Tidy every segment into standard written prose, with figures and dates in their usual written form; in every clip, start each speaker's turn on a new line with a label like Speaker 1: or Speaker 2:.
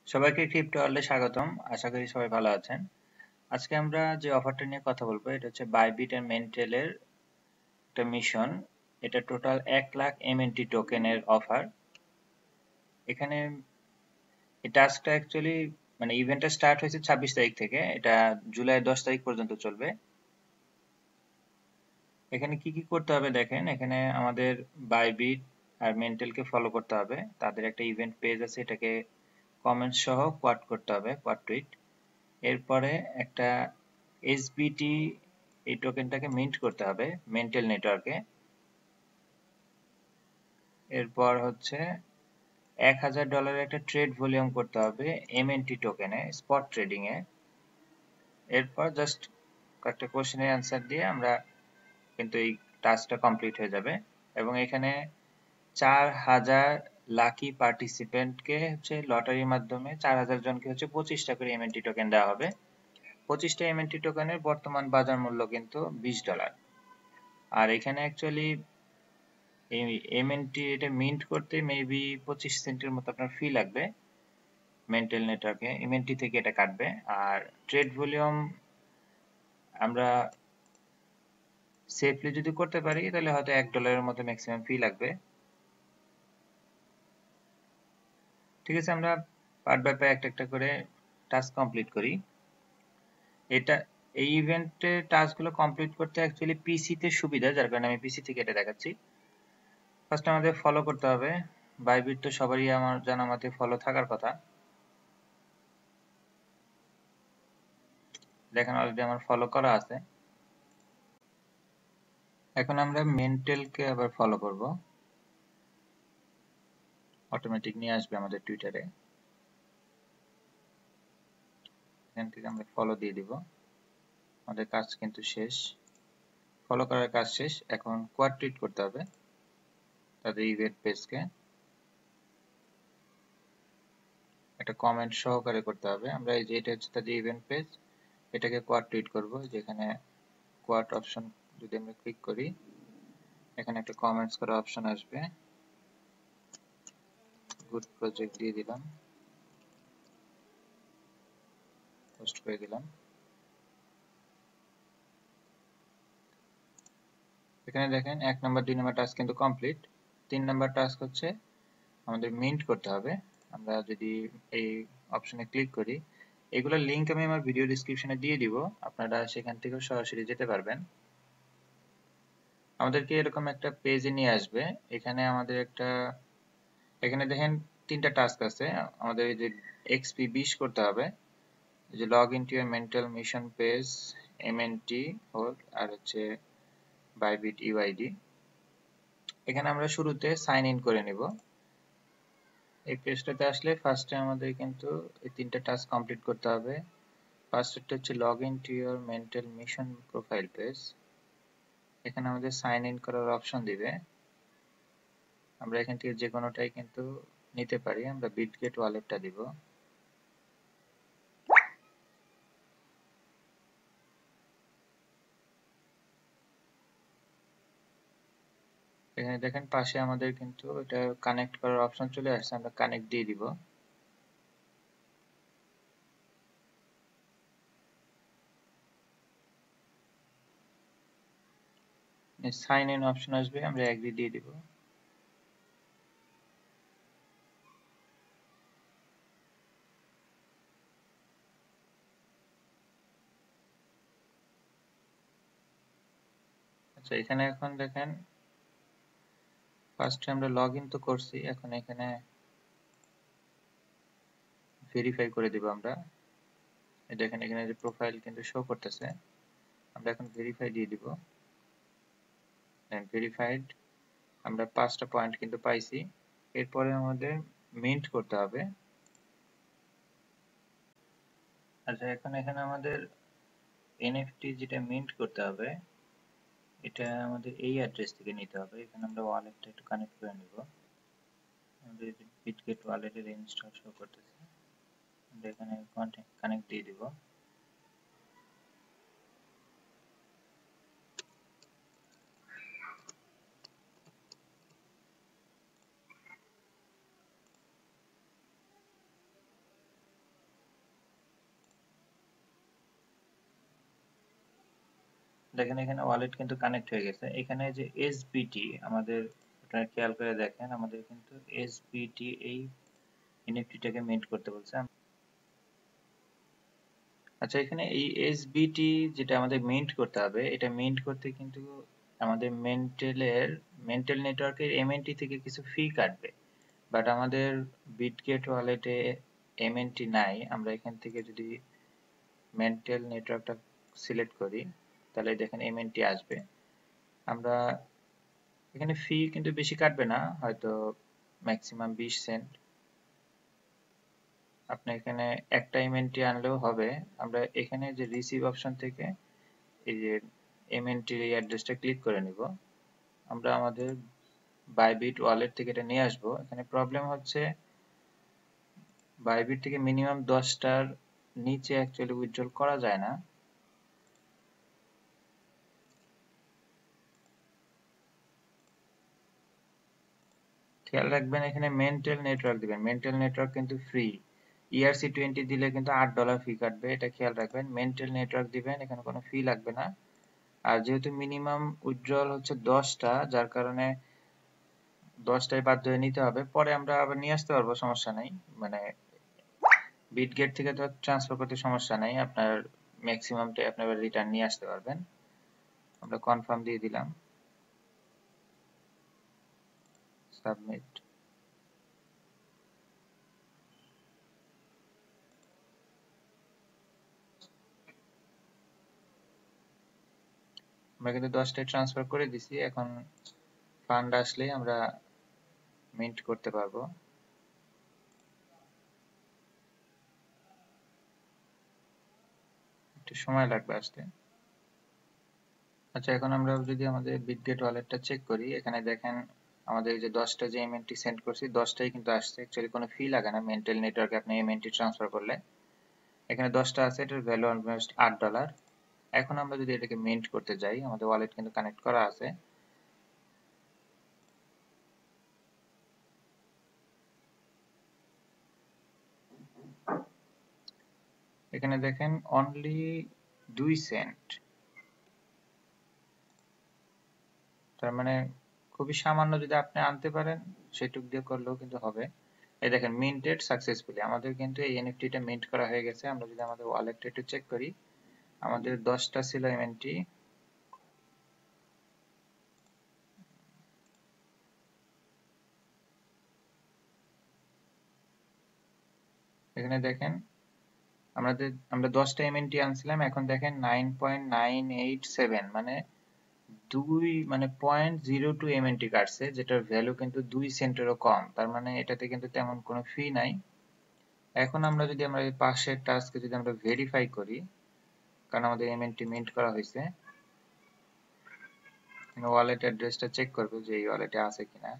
Speaker 1: সবাইকে ক্রিপ্টো ওয়ার্ল্ডে স্বাগতম। আশা করি সবাই ভালো আছেন। আজকে আমরা যে অফারটা নিয়ে কথা বলবো এটা হচ্ছে বাইবিট এন্ড মেন্টেলের একটা মিশন। এটা টোটাল 1 লাখ এমএনটি টোকেনের অফার। এখানে এই টাস্কটা অ্যাকচুয়ালি মানে ইভেন্টটা স্টার্ট হয়েছে 26 তারিখ থেকে, এটা জুলাই 10 তারিখ পর্যন্ত চলবে। এখানে কি কি করতে হবে দেখেন, এখানে আমাদের বাইবিট আর মেন্টেলকে ফলো করতে হবে। তাদের একটা ইভেন্ট পেজ আছে, এটাকে কমেন্টস সহ কোয়াড করতে হবে, কোয়াড টুইট। এরপরে একটা এসবিটি এই টোকেনটাকে মিন্ট করতে হবে মেন্টেল নেটওয়ার্কে। এরপর হচ্ছে $1000 একটা ট্রেড ভলিউম করতে হবে এমএনটি টোকেনে স্পট ট্রেডিং এ। এরপর জাস্ট কয়েকটা কোশ্চেনের অ্যান্সার দিয়ে আমরা কিন্তু এই টাস্কটা কমপ্লিট হয়ে যাবে। এবং এখানে 4000 লাকি পার্টিসিপেন্টকে হচ্ছে লটারির মাধ্যমে 4000 জনকে হচ্ছে 25টা করে এমএনটি টোকেন দেওয়া হবে। 25টা এমএনটি টোকেনের বর্তমান বাজার মূল্য কিন্তু $20। আর এখানে অ্যাকচুয়ালি এই এমএনটি এটা মিন্ট করতে মেবি 25 সেন্টের মতো আপনার ফি লাগবে মেন্টেল নেটওয়ার্কে, এমএনটি থেকে এটা কাটবে। আর ট্রেড ভলিউম আমরা সেফলি যদি করতে পারি তাহলে হয়তো $1 মতো ম্যাক্সিমাম ফি লাগবে। ঠিক আছে, আমরা পার্ট বাই পার্ট একটা একটা করে টাস্ক কমপ্লিট করি। এটা এই ইভেন্টের টাস্কগুলো কমপ্লিট করতে অ্যাকচুয়ালি পিসিতে সুবিধা, যার কারণে আমি পিসি থেকে এটা দেখাচ্ছি। ফার্স্ট আমাদের ফলো করতে হবে। বাইবিট তো সবারই আমার জানা মতে ফলো থাকার কথা। দেখেন অলরেডি আমার ফলো করা আছে। এখন আমরা মেন্টেলকে আবার ফলো করব, অটোমেটিক নিয়ে আসবে আমাদের টুইটারে। এখান থেকে আমরা ফলো দিয়ে দিব। আমাদের কাজ কিন্তু শেষ, ফলো করার কাজ শেষ। এখন কোয়াড টুইট করতে হবে তাদের ইভেন্ট পেজকে, একটা কমেন্ট সহকারে করতে হবে। আমরা এই যে এটা হচ্ছে তাদের ইভেন্ট পেজ, এটাকে কোয়াড টুইট করব। যেখানে কোয়াড অপশন যদি আমরা ক্লিক করি, এখানে একটা কমেন্টস করা অপশন আসবে। গুড প্রজেক্ট দিয়ে দিলাম, পোস্ট করে দিলাম। এখানে দেখেন 1 নাম্বার 2 নাম্বার টাস্ক কিন্তু কমপ্লিট। 3 নাম্বার টাস্ক হচ্ছে আমাদের মিন্ট করতে হবে। আমরা যদি এই অপশনে ক্লিক করি, এগুলোর লিংক আমি আমার ভিডিও ডেসক্রিপশনে দিয়ে দিব, আপনারা সেখান থেকেও সরাসরি যেতে পারবেন। আমাদেরকে এরকম একটা পেজে নিয়ে আসবে। এখানে আমাদের একটা, এখানে দেখেন 3টা টাস্ক আছে। আমাদের এই যে এক্সপি 20 করতে হবে, এই যে log into your mental mission page MNT hold, আর হচ্ছে বাইবিট ইউআইডি। এখানে আমরা শুরুতে সাইন ইন করে নিব। এই পেজটাতে আসলে ফার্স্টে আমাদের কিন্তু এই 3টা টাস্ক কমপ্লিট করতে হবে। ফার্স্টটা হচ্ছে log in to your mental mission profile page. এখানে আমাদের সাইন ইন করার অপশন দিবে। আমরা এখান থেকে যে কোনোটাই কিন্তু নিতে পারি। আমরা বিটগেট ওয়ালেটটা দিব। এখানে দেখেন পাশে আমাদের কিন্তু এটা কানেক্ট করার অপশন চলে আসছে, আমরা কানেক্ট দিয়ে দিব। সাইন ইন অপশন আসবে, আমরা এগ্রি দিয়ে দিব। আচ্ছা, এখানে এখন দেখেন ফার্স্টে আমরা লগ ইন তো করছি, এখন এখানে ভেরিফাই করে দিব আমরা। দেখেন এখানে যে প্রোফাইল কিন্তু শো করতেছে, আমরা এখন ভেরিফাই দিয়ে দিব। ভেরিফাইড, আমরা 5টা পয়েন্ট কিন্তু পাইছি। এরপরে আমাদের মিন্ট করতে হবে। আচ্ছা, এখন এখানে আমাদের এনএফটি যেটা মিন্ট করতে হবে, এটা আমাদের এই অ্যাড্রেস থেকে নিতে হবে। এখানে আমরা ওয়ালেটটা একটু কানেক্ট করে নিব। আমাদের বিটগেট ওয়ালেটের ইনস্টল শো করতেছে, আমরা এখানে কানেক্ট দিয়ে দিব। দেখেন এখানে ওয়ালেট কিন্তু কানেক্ট হয়ে গেছে। এখানে যে এসবিটি আমাদের, আপনারা খেয়াল করে দেখেন আমাদের কিন্তু এসবিটি এই এনএফটিটাকে মিন্ট করতে বলছে। আচ্ছা, এখানে এই এসবিটি যেটা আমাদের মিন্ট করতে হবে, এটা মিন্ট করতে কিন্তু আমাদের মেন্টাল নেটওয়ার্কের এমএনটি থেকে কিছু ফি কাটবে। বাট আমাদের বিটগেট ওয়ালেটে এমএনটি নাই। আমরা এখান থেকে যদি মেন্টাল নেটওয়ার্কটা সিলেক্ট করি তাহলে দেখেন এমএনটি আসবে। আমরা এখানে ফি কিন্তু বেশি কাটবে না, হয়তো ম্যাক্সিমাম 20 সেন্ট। আপনি এখানে একটা এমএনটি আনলেও হবে। আমরা এখানে যে রিসিভ অপশন থেকে এই যে এমএনটির এই অ্যাড্রেসটা ক্লিক করে নিব। আমরা আমাদের বাইবিট ওয়ালেট থেকে এটা নিয়ে আসবো। এখানে প্রবলেম হচ্ছে বাইবিট থেকে মিনিমাম 10টার নিচে অ্যাকচুয়ালি উইথড্রল করা যায় না। খেয়াল রাখবেন এখানে মেন্টাল নেটওয়ার্ক দিবেন। মেন্টাল নেটওয়ার্ক কিন্তু ফ্রি। ERC20 দিলে কিন্তু $8 ফি কাটবে, এটা খেয়াল রাখবেন। মেন্টাল নেটওয়ার্ক দিবেন, এখানে কোনো ফি লাগবে না। আর যেহেতু মিনিমাম উইথড্রল হচ্ছে 10টা, যার কারণে 10টাই বাধ্য হয়ে নিতে হবে। পরে আমরা আবার নিয়ে আসতে পারবো, সমস্যা নাই। মানে বিটগেট থেকে তো ট্রান্সফার করতে সমস্যা নাই, আপনার ম্যাক্সিমামটাই আপনি আবার রিটার্ন নিয়ে আসতে পারবেন। আমরা কনফার্ম দিয়ে দিলাম, সাবমিট। আমরা কিন্তু 10টায় ট্রান্সফার করে দিছি। এখন ফান্ড আসলেই আমরা মিন্ট করতে পারবো। একটু সময় লাগবে আসতে। আচ্ছা, এখন আমরা যদি আমাদের বিটগেট ওয়ালেটটা চেক করি, এখানে দেখেন আমাদের যে 10টা যে এমএনটি সেন্ড করছি 10টাই কিন্তু আসছে। অ্যাকচুয়ালি কোনো ফি লাগে না মেন্টাল নেটওয়ার্কে আপনি এমএনটি ট্রান্সফার করলে। এখানে 10টা আছে, এটার ভ্যালু অলমোস্ট $8। এখন আমরা যদি এটাকে মিন্ট করতে যাই, আমাদের ওয়ালেট কিন্তু কানেক্ট করা আছে। এখানে দেখেন অনলি 2 সেন্ট, তার মানে খুবই সামান্য। যদি আপনি আনতে পারেন সেটুক দিয়ে করলেও কিন্তু হবে। এই দেখেন মিন্টেড সাকসেসফুলি, আমাদের কিন্তু এই এনএফটিটা মিন্ট করা হয়ে গেছে। আমরা যদি আমাদের ওয়ালেটটা একটু চেক করি, আমাদের 10টা ছিল এমএনটি। এখানে দেখেন আমরা 10টা এমএনটি আনছিলাম, এখন দেখেন 9.987, মানে 0.02 এমএনটি কাটছে, যেটার ভ্যালু কিন্তু 2 সেন্টেরও কম। তার মানে এটাতে কিন্তু তেমন কোনো ফি নাই। এখন আমরা যদি এই পাশের টাস্কে যদি আমরা ভেরিফাই করি, কারণ আমাদের এমএনটি মিন্ট করা হয়েছে, ওয়ালেট অ্যাড্রেসটা চেক করবে যে এই ওয়ালেটে আছে কিনা।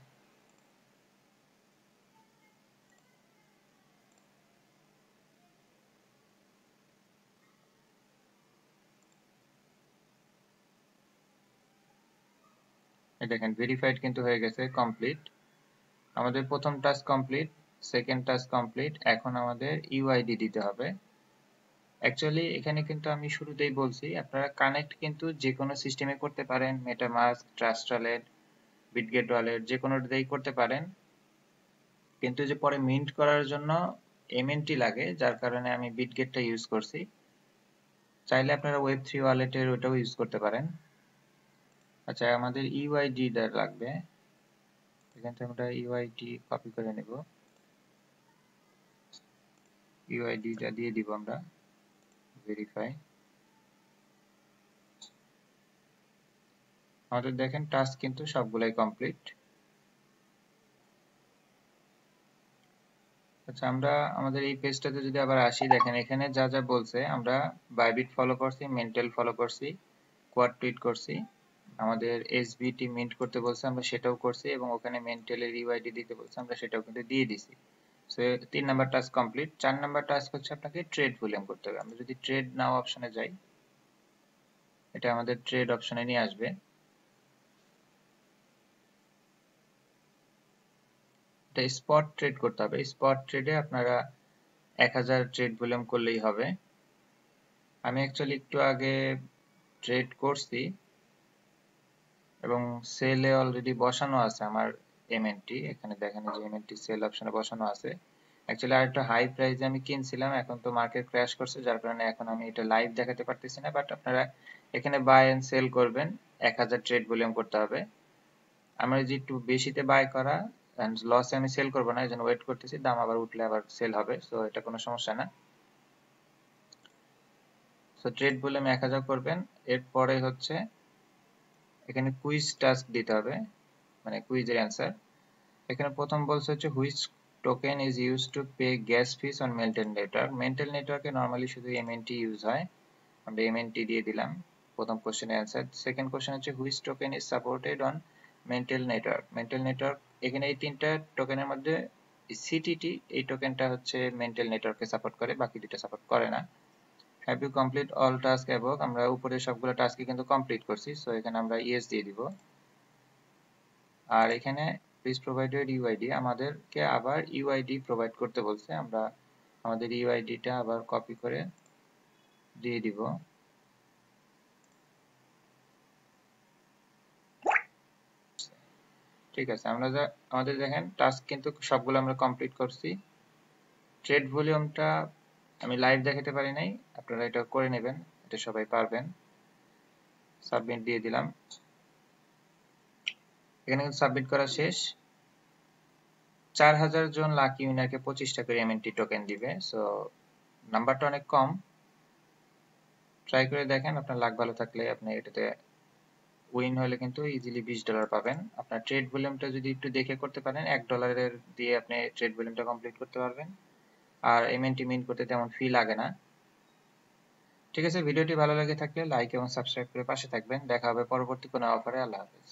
Speaker 1: দেখেন ভেরিফাইড কিন্তু হয়ে গেছে, কমপ্লিট। আমাদের প্রথম task complete, second task complete. এখন আমাদের ইউআইডি দিতে হবে। অ্যাকচুয়ালি এখানে কিন্তু আমি শুরুতেই বলছি, আপনারা কানেক্ট কিন্তু যে কোনো সিস্টেমে করতে পারেন, MetaMask, trust wallet, Bitget wallet, যে কোনোটাতেই করতে পারেন। কিন্তু যে পরে মিন্ট করার জন্য এমএনটি লাগে, যার কারণে আমি বিটগেটটা ইউজ করছি। চাইলে আপনারা ওয়েব3 ওয়ালেটের ওটাও ইউজ করতে পারেন। আচ্ছা, আমাদের ইউআইডি লাগবে। এখান থেকে আমরা ইউআইডি কপি করে নেব, ইউআইডিটা দিয়ে দিব আমরা, ভেরিফাই। আমাদের দেখেন টাস্ক কিন্তু সবগুলাই কমপ্লিট। আচ্ছা, আমরা আমাদের এই পেজটাতে যদি আবার আসি, দেখেন এখানে যা যা বলছে, আমরা বাইবিট ফলো করছি, মেন্টাল ফলো করছি, কোয়াড টুইট করছি, আমাদের এসবিটি মিন্ট করতে বলছে আমরা সেটাও করছি, এবং ওখানে মেন্টালের ইউআইডি দিতে বলছে আমরা সেটাও কিন্তু দিয়ে দিছি। So 3 number task complete. 4 number task হচ্ছে আপনাকে ট্রেড ভলিউম করতে হবে। আমরা যদি ট্রেড নাও অপশনে যাই, এটা আমাদের ট্রেড অপশনে নিয়ে আসবে। এটা স্পট ট্রেড করতে হবে। স্পট ট্রেডে আপনারা 1000 ট্রেড ভলিউম করলেই হবে। আমি অ্যাকচুয়ালি একটু আগে ট্রেড করছি এবং সেলে অলরেডি বসানো আছে আমার এমএনটি। এখানে দেখেন যে এমএনটি সেল অপশনে বসানো আছে। অ্যাকচুয়ালি আরেকটু হাই প্রাইসে আমি কিনছিলাম, এখন তো মার্কেট ক্র্যাশ করছে, যার কারণে এখন আমি এটা লাইভ দেখাতে পারতেছি না। বাট আপনারা এখানে বাই এন্ড সেল করবেন, 1000 ট্রেড ভলিউম করতে হবে। আমার যে একটু বেশিতে বাই করা এন্ড লসে আমি সেল করব না, এজন্য ওয়েট করতেছি, দাম আবার উঠলে আবার সেল হবে, সো এটা কোনো সমস্যা না। সো ট্রেড ভলিউম 1000 করবেন। এরপরে হচ্ছে এখানে কুইজ টাস্ক দিতে হবে, মানে কুইজের অ্যান্সার। এখানে প্রথম বলছে হচ্ছে which token is use to pay gas fees on Mantle network. Mantle নেটওয়ার্কে নর্মালি শুধু এমএনটি ইউজ হয়, আমরা এমএনটি দিয়ে দিলাম প্রথম কোশ্চেনের অ্যান্সার। সেকেন্ড কোশ্চেন হচ্ছে which token is supported on Mantle network. Mantle network, এখানে এই তিনটা টোকেনের মধ্যে সিটিটি এই টোকেনটা হচ্ছে মেন্টেল নেটওয়ার্ককে সাপোর্ট করে, বাকি দুটো সাপোর্ট করে না। Have you complete all task above, আমরা উপরে সবগুলো টাস্কই কিন্তু কমপ্লিট করছি, সো এখানে আমরা ইয়েস দিয়ে দিব। আর এখানে প্লিজ প্রোভাইডেড ইউআইডি, আমাদেরকে আবার ইউআইডি প্রোভাইড করতে বলছে, আমরা আমাদের ইউআইডিটা আবার কপি করে দিয়ে দিব। ঠিক আছে, আমরা আমাদের দেখেন টাস্ক কিন্তু সবগুলো আমরা কমপ্লিট করছি। ট্রেড ভলিউমটা আমি লাইভ দেখাতে পারি নাই, আপনারা এটা করে নেবেন, এটা সবাই পারবেন। সাবমিট দিয়ে দিলাম। এখানে কিন্তু সাবমিট করা শেষ। 4000 জন লাকি উইনারকে 25টা করে এমএনটি টোকেন দিবে, সো নাম্বারটা অনেক কম। ট্রাই করে দেখেন, আপনার লাক ভালো থাকলে আপনি এটাতে উইন হলে কিন্তু ইজিলি $20 পাবেন। আপনার ট্রেড ভলিউমটা যদি একটু দেখে করতে পারেন, $1 দিয়ে আপনি ট্রেড ভলিউমটা কমপ্লিট করতে পারবেন। আর এমএনটি মিন্ট করতে তেমন ফি লাগে না। ঠিক আছে, ভিডিওটি ভালো লেগে থাকলে লাইক এবং সাবস্ক্রাইব করে পাশে থাকবেন। দেখা হবে পরবর্তী কোনো অফারে। আল্লাহ হাফেজ।